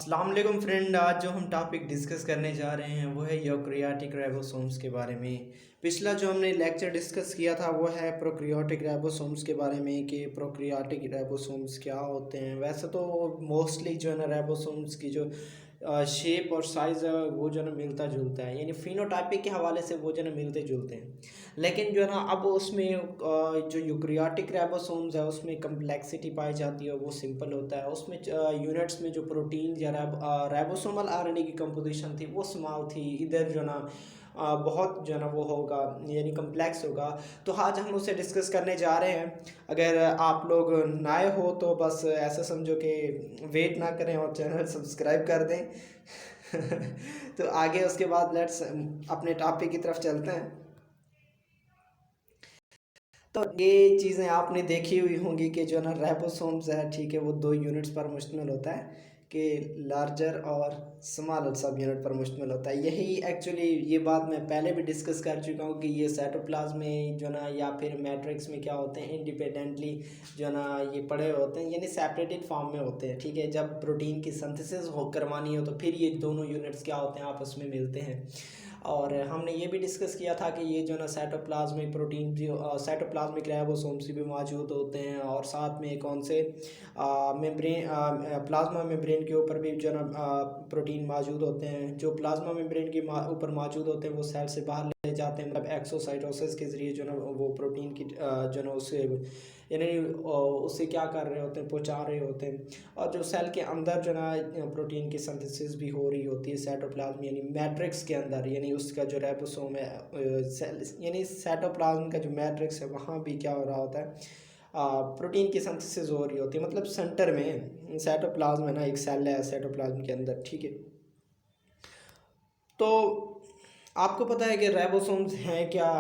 अस्सलाम वालेकुम फ्रेंड। आज जो हम टॉपिक डिस्कस करने जा रहे हैं वो है यूकैरियोटिक राइबोसोम्स के बारे में। पिछला जो हमने लेक्चर डिस्कस किया था वो है प्रोकैरियोटिक राइबोसोम्स के बारे में कि प्रोकैरियोटिक राइबोसोम्स क्या होते हैं। वैसे तो मोस्टली जो है ना राइबोसोम्स की जो शेप और साइज़ है वो जो है ना मिलता जुलता है, यानी फिनोटाइपिक के हवाले से वो जो है ना मिलते जुलते हैं। लेकिन जो है ना अब उसमें जो यूकैरियोटिक राइबोसोम्स है उसमें कम्प्लेक्सिटी पाई जाती है, वो सिंपल होता है। उसमें यूनिट्स में जो प्रोटीन या राइबोसोमल आरएनए की कंपोजिशन थी वो स्मॉल थी। इधर जो ना बहुत जो है ना वो होगा, यानी कम्प्लेक्स होगा। तो आज हम उसे डिस्कस करने जा रहे हैं। अगर आप लोग नए हो तो बस ऐसा समझो कि वेट ना करें और चैनल सब्सक्राइब कर दें। तो आगे उसके बाद लेट्स अपने टॉपिक की तरफ चलते हैं। तो ये चीज़ें आपने देखी हुई होंगी कि जो ना राइबोसोम्स है, ठीक है, वो दो यूनिट्स पर मुश्तमिल होता है कि लार्जर और स्मॉलर सब यूनिट पर मुश्तमिल होता है। यही एक्चुअली ये बात मैं पहले भी डिस्कस कर चुका हूँ कि ये साइटोप्लाज्म में जो ना या फिर मैट्रिक्स में क्या होते हैं, इंडिपेंडेंटली जो ना ये पड़े होते हैं, यानी सेपरेटेड फॉर्म में होते हैं। ठीक है, जब प्रोटीन की सिंथेसिस हो करवानी हो तो फिर ये दोनों यूनिट्स क्या होते हैं, आपस में मिलते हैं। और हमने ये भी डिस्कस किया था कि ये जो ना साइटोप्लाज्मिक प्रोटीन जो साइटोप्लाज्मिक राइबोसोम्स भी मौजूद होते हैं, और साथ में कौन से मेम्ब्रेन प्लाज्मा मेम्ब्रेन के ऊपर भी जो ना प्रोटीन मौजूद होते हैं। जो प्लाज्मा मेम्ब्रेन के ऊपर मौजूद होते हैं वो सेल से बाहर ले जाते हैं, मतलब एक्सोसाइटोसिस के ज़रिए जो ना वो प्रोटीन की जो ना उसे यानी उससे क्या कर रहे होते हैं, पहुँचा रहे होते हैं। और जो सेल के अंदर जो ना प्रोटीन की सिंथेसिस भी हो रही होती है साइटोप्लाज्म यानी मैट्रिक्स के अंदर, यानी उसका जो राइबोसोम है सेल यानी साइटोप्लाज्म का जो मैट्रिक्स है वहाँ भी क्या हो रहा होता है, प्रोटीन की सिंथेसिस हो रही होती है। मतलब सेंटर में साइटोप्लाज्म है ना, एक सेल है साइटोप्लाज्म के अंदर। ठीक है, तो आपको पता है कि राइबोसोम्स हैं क्या,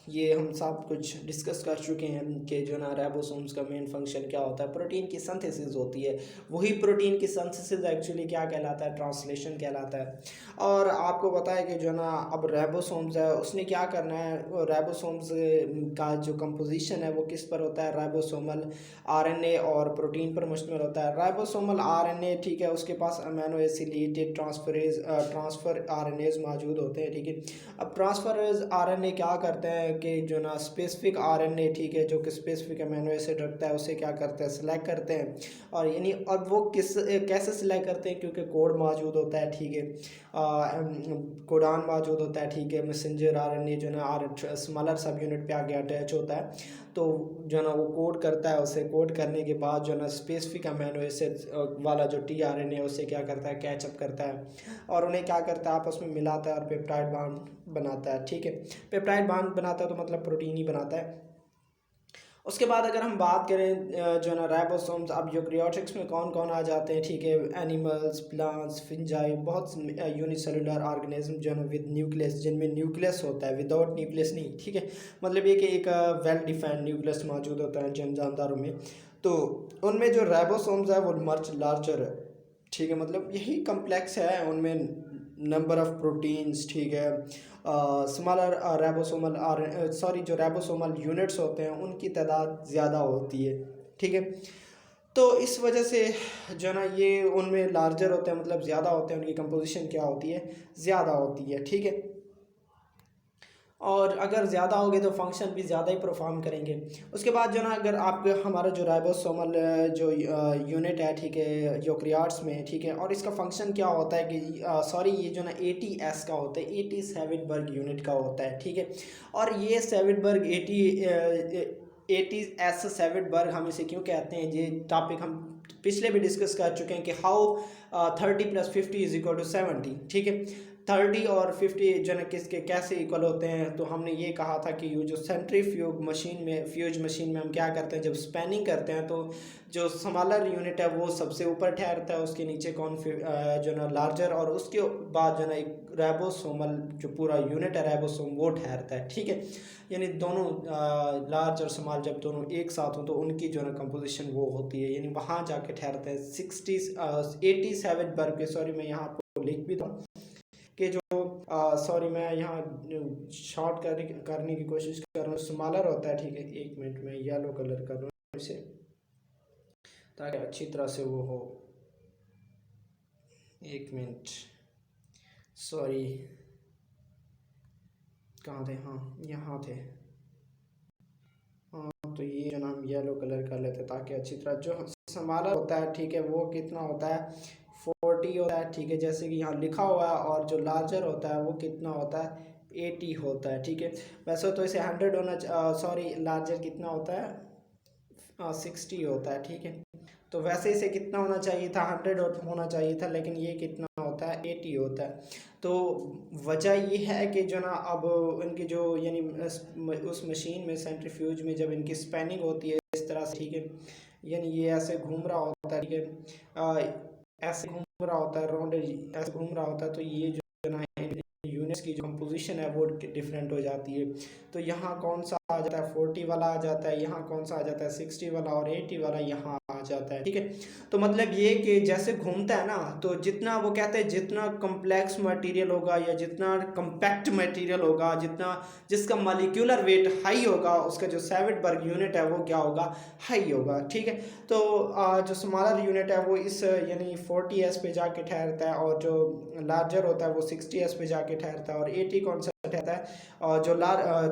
ये हम सब कुछ डिस्कस कर चुके हैं कि जो ना राइबोसोम्स का मेन फंक्शन क्या होता है, प्रोटीन की सिंथेसिस होती है। वही प्रोटीन की सिंथेसिस एक्चुअली क्या कहलाता है, ट्रांसलेशन कहलाता है। और आपको पता है कि जो ना अब राइबोसोम्स है उसने क्या करना है, राइबोसोम्स का जो कंपोजिशन है वो किस पर होता है, राइबोसोमल आरएनए और प्रोटीन पर मुश्तमिल होता है। राइबोसोमल आरएनए, ठीक है, उसके पास अमीनो एसिलेटेड ट्रांसफर आरएनएज मौजूद होते हैं। ठीक है, अब ट्रांसफरेज आरएनए क्या करते हैं कि जो ना स्पेसिफिक आरएनए, ठीक है, जो कि स्पेसिफिक अमीनो एसिड रखता है उसे क्या करते हैं, सिलेक्ट करते हैं। और यानी अब वो कैसे सिलेक्ट करते हैं, क्योंकि कोड मौजूद होता है। ठीक है, कोडान मौजूद होता है। ठीक है, मैसेंजर आरएनए जो ना स्मॉलर सब यूनिट पे आगे अटैच होता है, तो जो ना वो कोड करता है। उसे कोड करने के बाद जो ना स्पेसिफिक अमीनो एसिड वाला जो टी आर एन ए उसे क्या करता है, कैचअप करता है और उन्हें क्या करता है, आपस में मिलाता है और पेप्टाइड बांड बनाता है। ठीक है, पेप्टाइड बांड बनाता है तो मतलब प्रोटीन ही बनाता है। उसके बाद अगर हम बात करें जो ना राइबोसोम्स, अब यूकैरियोटिक्स में कौन कौन आ जाते हैं, ठीक है, एनिमल्स, प्लांट्स, फिंजाई, बहुत यूनिसेलुलर ऑर्गेनिज्म जो है ना विद न्यूक्लियस, जिनमें न्यूक्लियस होता है, विदाउट न्यूक्लियस नहीं। ठीक है, मतलब ये कि एक वेल डिफाइंड न्यूक्लियस मौजूद होता है जिन जानदारों में। तो उनमें जो राइबोसोम्स है वो मच लार्जर है। ठीक है, मतलब यही कम्प्लेक्स है उनमें, नंबर ऑफ प्रोटीन्स। ठीक है, स्मॉलर राइबोसोमल सॉरी जो राइबोसोमल यूनिट्स होते हैं उनकी तादाद ज़्यादा होती है। ठीक है, तो इस वजह से जो ना ये उनमें लार्जर होते हैं, मतलब ज़्यादा होते हैं, उनकी कंपोजिशन क्या होती है, ज़्यादा होती है। ठीक है, और अगर ज़्यादा होगे तो फंक्शन भी ज़्यादा ही परफॉर्म करेंगे। उसके बाद जो ना अगर आप हमारा जो राइबोसोमल जो यूनिट है, ठीक है, यूकैरियोट्स में, ठीक है, और इसका फंक्शन क्या होता है कि सॉरी ये जो ना 80S का होता है, 80 सेविटबर्ग यूनिट का होता है। ठीक है, और ये सेविटबर्ग 80 सेविटबर्ग हम इसे क्यों कहते हैं, ये टॉपिक हम पिछले भी डिस्कस कर चुके हैं कि हाउ 30 + 50 = 70। ठीक है, 30 और 50 जो है किसके कैसे इक्वल होते हैं, तो हमने ये कहा था कि ये जो सेंट्रीफ्यूज मशीन में हम क्या करते हैं, जब स्पैनिंग करते हैं तो जो स्मॉलर यूनिट है वो सबसे ऊपर ठहरता है, उसके नीचे जो ना लार्जर, और उसके बाद जो ना एक राइबोसोमल जो पूरा यूनिट है राइबोसोम वो ठहरता है। ठीक है, यानी दोनों लार्ज और स्मॉल जब दोनों एक साथ हों तो उनकी जो ना कंपोजिशन वो होती है, यानी वहाँ जाके ठहरते हैं 87 वर्ग के। सॉरी मैं यहाँ आपको लिख भी दूँ कि जो सॉरी मैं यहाँ शॉर्ट करने की कोशिश कर रहा हूँ, स्मॉलर होता है। ठीक है, एक मिनट में येलो कलर कर रहा हूँ इसे ताकि अच्छी तरह से वो हो। एक मिनट, सॉरी, कहाँ थे, हाँ यहाँ थे। हाँ तो ये जो ना हम येलो कलर कर लेते ताकि अच्छी तरह जो स्मॉलर होता है, ठीक है, वो कितना होता है 40 होता है, ठीक है, जैसे कि यहाँ लिखा हुआ है। और जो लार्जर होता है वो कितना होता है 80 होता है, ठीक है। वैसे तो इसे 100 होना, सॉरी, लार्जर कितना होता है 60 होता है, ठीक है। तो वैसे इसे कितना होना चाहिए था 100 होना चाहिए था, लेकिन ये कितना होता है 80 होता है। तो वजह ये है कि जो ना अब इनकी जो यानी उस मशीन में सेंट्रीफ्यूज में जब इनकी स्पैनिंग होती है इस तरह से, ठीक है, यानी ये ऐसे घूम रहा होता है, ठीक है, ऐसे घूम रहा होता है राउंड, ऐसे घूम रहा होता है, तो ये जो ना यूनिट्स की जो कंपोजिशन है वो डिफरेंट हो जाती है। तो यहाँ कौन सा आ जाता है 40 वाला आ जाता है, यहाँ कौन सा आ जाता है 60 वाला, और 80 वाला यहाँ आ जाता है, ठीक है। तो मतलब ये कि जैसे घूमता है ना, तो जितना वो कहते हैं जितना कम्प्लेक्स मटेरियल होगा या जितना कम्पैक्ट मटेरियल होगा, जितना जिसका मॉलिक्यूलर वेट हाई होगा, उसका जो सेविटबर्ग यूनिट है वो क्या होगा, हाई होगा, ठीक है। तो जो स्मॉलर यूनिट है वो इस यानी 40s पे जाके ठहरता है, और जो लार्जर होता है वो 60s पे जाके ठहरता है, और 80 कौन सा ठहरता है, और जो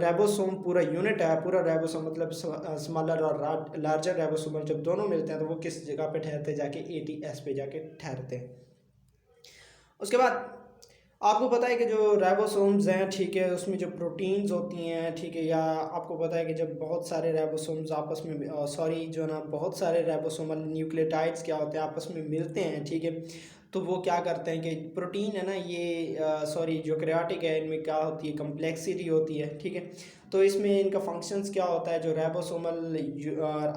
रेबोसोम पूरा यूनिट है, पूरा रेबोसोम मतलब स्मॉलर और लार्जर रेबोसोम जब दोनों मिलते हैं तो वो किस जगह पे ठहरते हैं, जाके 80s पे जाके ठहरते हैं। उसके बाद आपको पता है कि जो राइबोसोम्स हैं, ठीक है, उसमें जो प्रोटीन्स होती हैं, ठीक है, या आपको पता है कि जब बहुत सारे राइबोसोम्स आपस में, सॉरी, जो ना बहुत सारे राइबोसोमल न्यूक्लियोटाइड्स क्या होते हैं आपस में मिलते हैं, ठीक है, तो वो क्या करते हैं कि प्रोटीन है ना ये, सॉरी, जो यूकैरियोटिक है, इनमें क्या होती है कम्प्लेक्सिटी होती है, ठीक है। तो इसमें इनका फंक्शंस क्या होता है, जो राइबोसोमल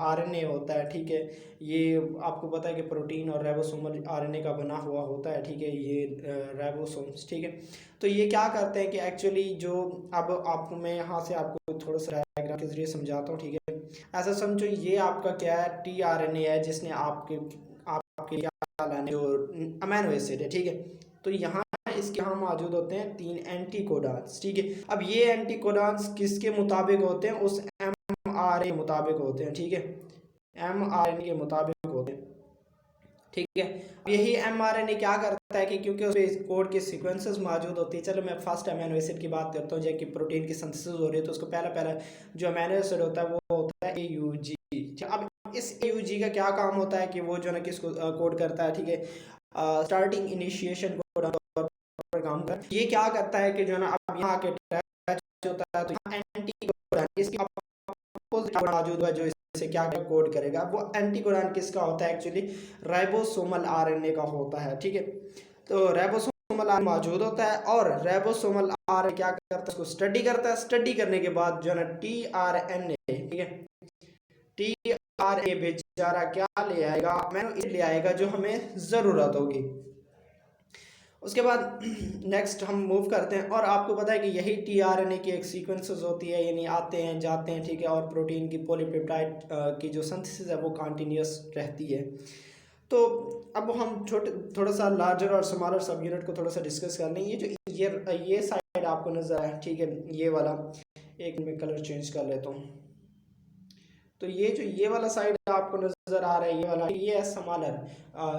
आरएनए होता है, ठीक है, ये आपको पता है कि प्रोटीन और राइबोसोमल आरएनए का बना हुआ होता है, ठीक है, ये राइबोसोम्स, ठीक है। तो ये क्या करते हैं कि एक्चुअली जो, अब आपको मैं यहाँ से आपको थोड़ा सा डायग्राम के जरिए समझाता हूँ, ठीक है। ऐसा समझो ये आपका क्या है टीआरएनए है, जिसने आपके आपके क्या लाने जो अमीनो एसिड है, ठीक है। तो यहाँ इसके यहाँ मौजूद होते हैं 3 एंटीकोडॉन्स, ठीक है। अब ये एंटीकोडॉन्स किसके मुताबिक होते हैं, उस एमआरएनए के मुताबिक होते हैं, ठीक है, एमआरएनए के मुताबिक होते हैं, ठीक है। अब यही एमआरएनए क्या करता है कि क्योंकि उसमें कोड के सीक्वेंसेस मौजूद होती है, चलो मैं फर्स्ट अमीनो एसिड की बात करता हूँ, जैसे कि प्रोटीन की सिंथेसिस हो रही है तो उसको पहला पहला जो अमीनो एसिड होता है वो होता है एयूजी। अब इस एयूजी का क्या काम होता है कि वो जो है किसको कोड करता है, ठीक है, स्टार्टिंग इनिशिएशन कोड पर काम कर, ये क्या करता है कि जो है ना अब यहाँ के अटैच होता है, तो यहाँ एंटीकोडॉन इसकी अपोजिट मौजूद है जो इसे क्या कोड करेगा, वो एंटीकोडॉन किसका होता है एक्चुअली राइबोसोमल आरएनए का होता है, ठीक है। तो राइबोसोमल आरएनए मौजूद होता है, और राइबोसोमल आरएनए क्या करता है, उसको स्टडी करता है, स्टडी करने के बाद जो है ना टीआरएनए, ठीक है, टीआरएनए बेचारा क्या ले आएगा, अमीनो एसिड ले आएगा जो हमें ज़रूरत होगी। उसके बाद नेक्स्ट हम मूव करते हैं, और आपको पता है कि यही टीआरएनए की एक सीक्वेंसेस होती है, यानी आते हैं जाते हैं, ठीक है, और प्रोटीन की पॉलीपेप्टाइड की जो सिंथेसिस है वो कंटिन्यूस रहती है। तो अब हम थोड़ा सा लार्जर और स्मॉलर सब यूनिट को थोड़ा सा डिस्कस कर लें। ये जो ये साइड आपको नज़र आया, ठीक है, ये वाला, एक मैं कलर चेंज कर लेता हूँ। तो ये वाला साइड आपको नज़र आ रहा है, ये वाला, ये है स्मॉलर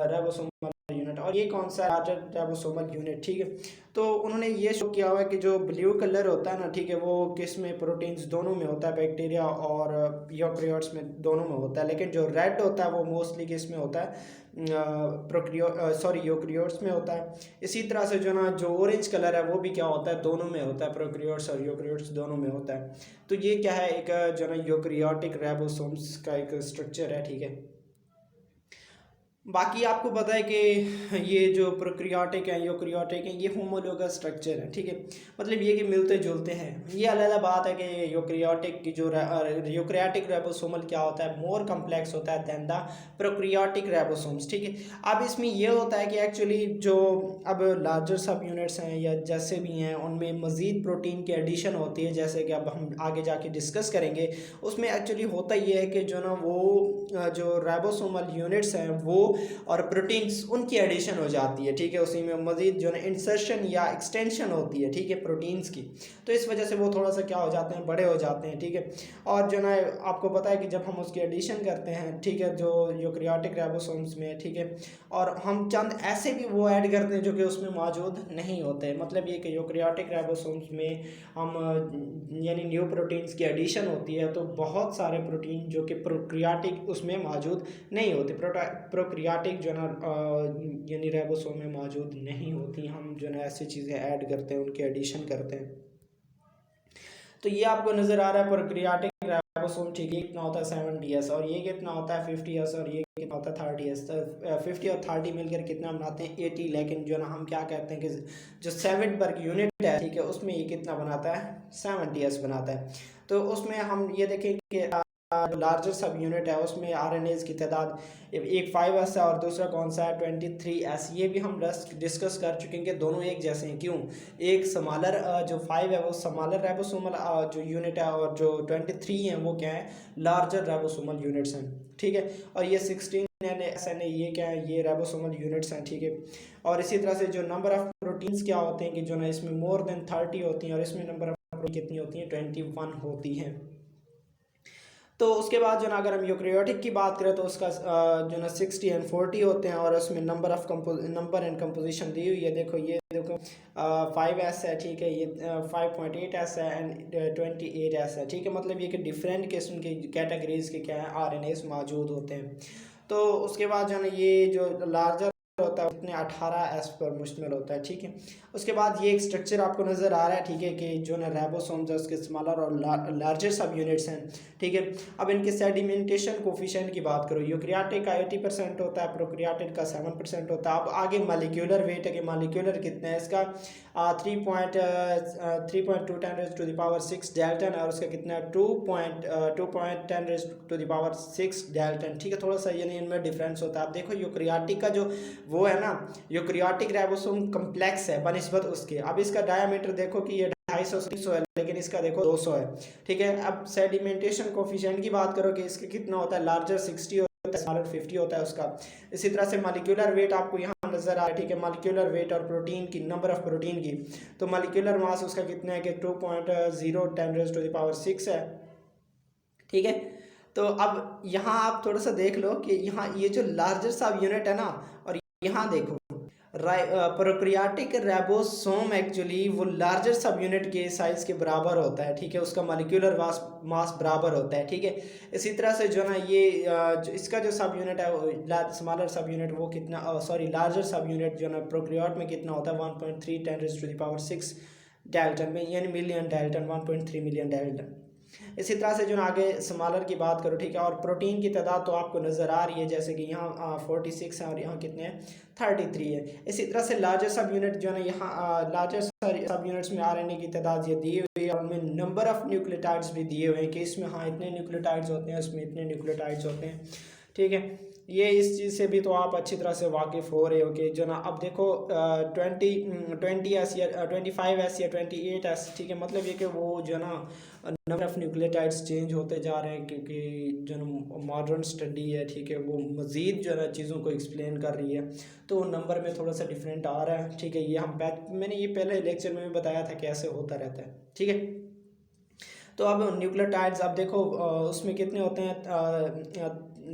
राइबोसोमल यूनिट, और ये कौन सा लार्जर राइबोसोमल यूनिट, ठीक है। तो उन्होंने ये शो किया हुआ है कि जो ब्लू कलर होता है ना, ठीक है, वो किस में प्रोटीन्स दोनों में होता है, बैक्टीरिया और यूकैरियोट्स में दोनों में होता है, लेकिन जो रेड होता है वो मोस्टली किस में होता है यूकैरियोट्स में होता है। इसी तरह से जो ना जो ऑरेंज कलर है वो भी क्या होता है, दोनों में होता है, प्रोकैरियोट्स और यूकैरियोट्स दोनों में होता है। तो ये क्या है, एक जो ना यूकैरियोटिक राइबोसोम्स का एक स्ट्रक्चर है, ठीक है। बाकी आपको पता है कि ये जो प्रोकैरियोटिक है यूकैरियोटिक है ये होमोलोगस स्ट्रक्चर है, ठीक है, मतलब ये कि मिलते जुलते हैं। ये अलग बात है कि यूकैरियोटिक की जो यूकैरियोटिक राइबोसोमल क्या होता है, मोर कम्प्लेक्स होता है दैन द प्रोकैरियोटिक राइबोसोम्स, ठीक है। अब इसमें ये होता है कि एक्चुअली जो अब लार्जर सब यूनिट्स हैं या जैसे भी हैं उनमें मज़ीद प्रोटीन की एडिशन होती है, जैसे कि अब हम आगे जाके डिस्कस करेंगे। उसमें एक्चुअली होता ये है कि जो ना वो जो राइबोसोमल यूनिट्स हैं वो और प्रोटीन्स उनकी एडिशन हो जाती है, ठीक है, उसी में मज़ीद जो है इंसर्शन या एक्सटेंशन होती है, ठीक है, प्रोटीन्स की। तो इस वजह से वो थोड़ा सा क्या हो जाते हैं, बड़े हो जाते हैं, ठीक है। और जो है आपको पता है कि जब हम उसकी एडिशन करते हैं, ठीक है, जो यूकैरियोटिक राइबोसोम्स में, ठीक है, और हम चंद ऐसे भी वो ऐड करते हैं जो कि उसमें मौजूद नहीं होते हैं। मतलब ये कि यूकैरियोटिक राइबोसोम्स में हम यानी न्यू प्रोटीन्स की एडिशन होती है, तो बहुत सारे प्रोटीन जो कि प्रोकैरियोटिक उसमें मौजूद नहीं होते, प्रोकैरियोटिक जो है यानी राइबोसोम में मौजूद नहीं होती, हम जो है ऐसी चीज़ें ऐड करते हैं, उनकी एडिशन करते हैं। तो ये आपको नज़र आ रहा है प्रोकैरियोटिक राइबोसोम, ठीक है, कितना होता है 70s, और ये कितना होता है 50s, और ये कितना होता है 30s। तो 50 और 30 मिलकर कितना बनाते हैं 80, लेकिन जो ना हम क्या कहते हैं कि जो सेवेंटबर्ग यूनिट है, ठीक है, उसमें ये कितना बनाता है 70s बनाता है। तो उसमें हम ये देखें कि लार्जर सब यूनिट है, उसमें आरएनएज की तादाद एक 5s है और दूसरा कौन सा है 23s। ये भी हम डिस्कस कर चुके हैं कि दोनों एक जैसे हैं। क्यों? एक स्मॉलर जो 5 है वो स्मॉलर राइबोसोमल जो यूनिट है, और जो 23 हैं वो क्या है, लार्जर राइबोसोमल यूनिट्स हैं, ठीक है। और ये 16 ये क्या है, ये राइबोसोमल यूनिट्स हैं, ठीक है। और इसी तरह से जो नंबर ऑफ प्रोटीन्स क्या होते हैं कि जो ना इसमें मोर देन 30 होती हैं, और इसमें नंबर ऑफ प्रोटीन कितनी होती हैं 21 होती हैं। तो उसके बाद जो ना अगर हम यूकैरियोटिक की बात करें तो उसका जो ना 60 एंड 40 होते हैं, और उसमें नंबर एंड कंपोजिशन दी हुई है। देखो ये देखो 5s है, ठीक है, ये 5.8s है एंड 28s है, ठीक है। मतलब ये कि डिफरेंट किस्म के कैटेगरीज के क्या है आरएनएस मौजूद होते हैं। तो उसके बाद जो है ये जो लार्जर होता है उतने 18s पर मुश्तमिल होता है, ठीक है। उसके बाद ये एक स्ट्रक्चर आपको नज़र आ रहा है, ठीक है, कि जो ना राइबोसोम्स है उसके स्मॉलर और लार्जर सब यूनिट्स हैं, ठीक है। अब इनके सेडिमेंटेशन कोफिशिएंट की बात करो, यूकैरियोटिक का 80% होता है, प्रोकैरियोटिक का 7% होता है। अब आगे मॉलिक्यूलर वेट है कि मॉलिक्यूलर कितना है इसका 3.2×10⁶ डाल्टन, और उसका कितना है 2.10⁶ डाल्टन, ठीक है। थोड़ा सा यानी इनमें डिफरेंस होता है। आप देखो यूकैरियोटिक का जो वो है ना, यूकैरियोटिक राइबोसोम कम्प्लेक्स है बनिस्बत उसके। अब इसका डायमीटर देखो कि ये 250-300 है, लेकिन इसका देखो 200 है, ठीक है। अब सेडिमेंटेशन कोफिशिएंट की बात करो कि इसका कितना होता है, लार्जर 60 होता है, स्मॉलर 50 होता है उसका। इसी तरह से मॉलिक्यूलर वेट आपको यहाँ नजर आ रहा है, ठीक है, मॉलिक्यूलर वेट और प्रोटीन की नंबर ऑफ प्रोटीन की। तो मॉलिक्यूलर मास उसका कितना है कि 2.0×10⁶ है, ठीक है। तो अब यहाँ आप थोड़ा सा देख लो कि यहाँ ये जो लार्जर सब यूनिट है ना, और यहाँ देखो प्रोकैरियोटिक राइबोसोम एक्चुअली वो लार्जर सब यूनिट के साइज के बराबर होता है, ठीक है, उसका मॉलिक्यूलर मास बराबर होता है, ठीक है। इसी तरह से जो ना ये जो इसका जो सब यूनिट है स्मॉलर सब यूनिट वो कितना सॉरी लार्जर सब यूनिट जो ना प्रोकैरियोट में कितना होता है 1.3×10⁶ डाल्टन में, यानी मिलियन डाल्टन, 1.3 मिलियन डाल्टन। इसी तरह से जो आगे स्मॉलर की बात करो, ठीक है, और प्रोटीन की तादाद तो आपको नज़र आ रही है, जैसे कि यहाँ 46 है और यहाँ कितने हैं 33 है। इसी तरह से लार्जर सब यूनिट जो है ना, यहाँ लार्जर सब यूनिट्स में आरएनए की तादाद ये दी हुई है, और उनमें नंबर ऑफ न्यूक्लियोटाइड्स भी दिए हुए हैं कि इसमें हाँ इतने न्यूक्लियोटाइड्स होते हैं, इसमें इतने न्यूक्लियोटाइड्स होते हैं, ठीक है। ये इस चीज़ से भी तो आप अच्छी तरह से वाकिफ़ हो रहे हो कि जो ना अब देखो 20s या 25s या 28s, ठीक है। मतलब ये कि वो जो ना नंबर ऑफ न्यूक्लियोटाइड्स चेंज होते जा रहे हैं, क्योंकि जो मॉडर्न स्टडी है, ठीक है, वो मज़ीद जो है चीज़ों को एक्सप्लेन कर रही है, तो नंबर में थोड़ा सा डिफरेंट आ रहा है, ठीक है। ये मैंने ये पहले लेक्चर में भी बताया था कैसे होता रहता है, ठीक है। तो अब न्यूक्लियोटाइड्स आप देखो उसमें कितने होते हैं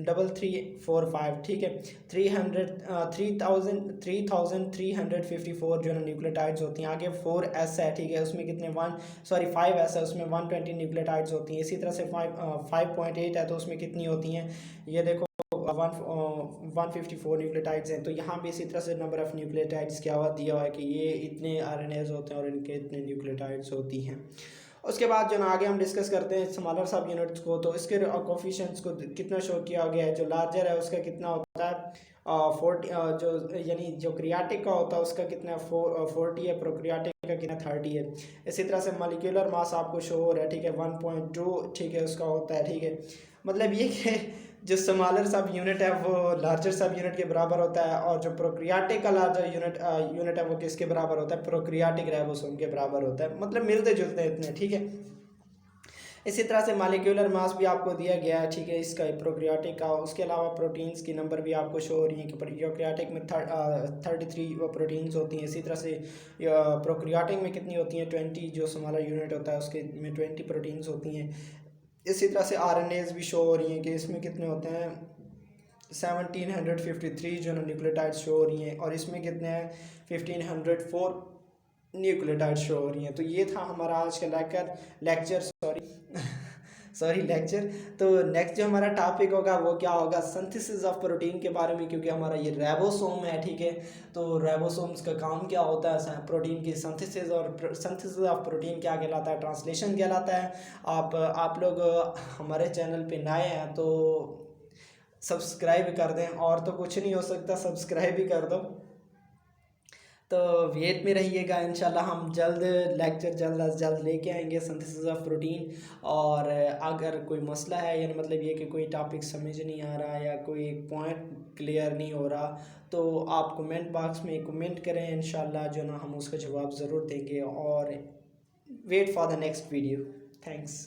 3345, ठीक है, 3354 जो है न्यूक्लियोटाइड्स होती हैं। आगे 4s है, ठीक है, उसमें कितने 5s है, उसमें 120 न्यूक्लियोटाइड्स होती हैं। इसी तरह से 5.8 है तो उसमें कितनी होती हैं, ये देखो 154 न्यूक्लियोटाइड्स हैं। तो यहाँ भी इसी तरह से नंबर ऑफ न्यूक्लियोटाइड्स क्या हुआ दिया हुआ है कि ये इतने आरएनएज होते हैं और इनके इतने न्यूक्लियोटाइड्स होती हैं। उसके बाद जो ना आगे हम डिस्कस करते हैं स्मॉलर सब यूनिट्स को, तो इसके कोफिशिएंट्स को कितना शो किया गया है। जो लार्जर है उसका कितना होता है 40, जो यानी जो क्रियाटिक का होता है उसका कितना 40 है, प्रोक्रियाटिक का कितना 30 है। इसी तरह से मॉलिक्यूलर मास आपको शो हो रहा है, ठीक है, 1.2, ठीक है, उसका होता है, ठीक है। मतलब ये कि जो स्मॉलर सब यूनिट है वो लार्जर सब यूनिट के बराबर होता है, और जो प्रोक्रियाटिक का लार्जर यूनिट है वो किसके बराबर होता है, प्रोक्रियाटिक राइबोसोम के बराबर होता है। मतलब मिलते जुलते हैं इतने, ठीक है। इसी तरह से मालिक्यूलर मास भी आपको दिया गया है, ठीक है, इसका प्रोक्रियाटिक का। उसके अलावा प्रोटीन्स की नंबर भी आपको शो हो रही है कि यूकैरियोटिक में 33 प्रोटीन्स होती हैं। इसी तरह से प्रोक्रियाटिक में कितनी होती हैं, 20, जो स्मॉलर यूनिट होता है उसके में 20 प्रोटीन्स होती हैं। इसी तरह से आरएनएज भी शो हो रही हैं कि इसमें कितने होते हैं, 1753 जो न्यूक्लियोटाइड शो हो रही हैं, और इसमें कितने हैं, 1504 न्यूक्लियोटाइड शो हो रही हैं। तो ये था हमारा आज का लेक्चर सॉरी लेक्चर। तो नेक्स्ट जो हमारा टॉपिक होगा वो क्या होगा, सिंथेसिस ऑफ प्रोटीन के बारे में, क्योंकि हमारा ये राइबोसोम है, ठीक है। तो राइबोसोम्स का काम क्या होता है, प्रोटीन की सिंथेसिस, और सिंथेसिस ऑफ प्रोटीन क्या कहलाता है, ट्रांसलेशन कहलाता है। आप लोग हमारे चैनल पे नए हैं तो सब्सक्राइब कर दें, और तो कुछ नहीं हो सकता, सब्सक्राइब ही कर दो। तो वेट में रहिएगा, इंशाल्लाह हम जल्द लेक्चर जल्द अज जल्द लेके आएंगे सिंथेसिस ऑफ प्रोटीन। और अगर कोई मसला है, यानी मतलब ये कि कोई टॉपिक समझ नहीं आ रहा या कोई पॉइंट क्लियर नहीं हो रहा, तो आप कमेंट बॉक्स में कमेंट करें, इंशाल्लाह जो ना हम उसका जवाब ज़रूर देंगे। और wait for the next video. Thanks.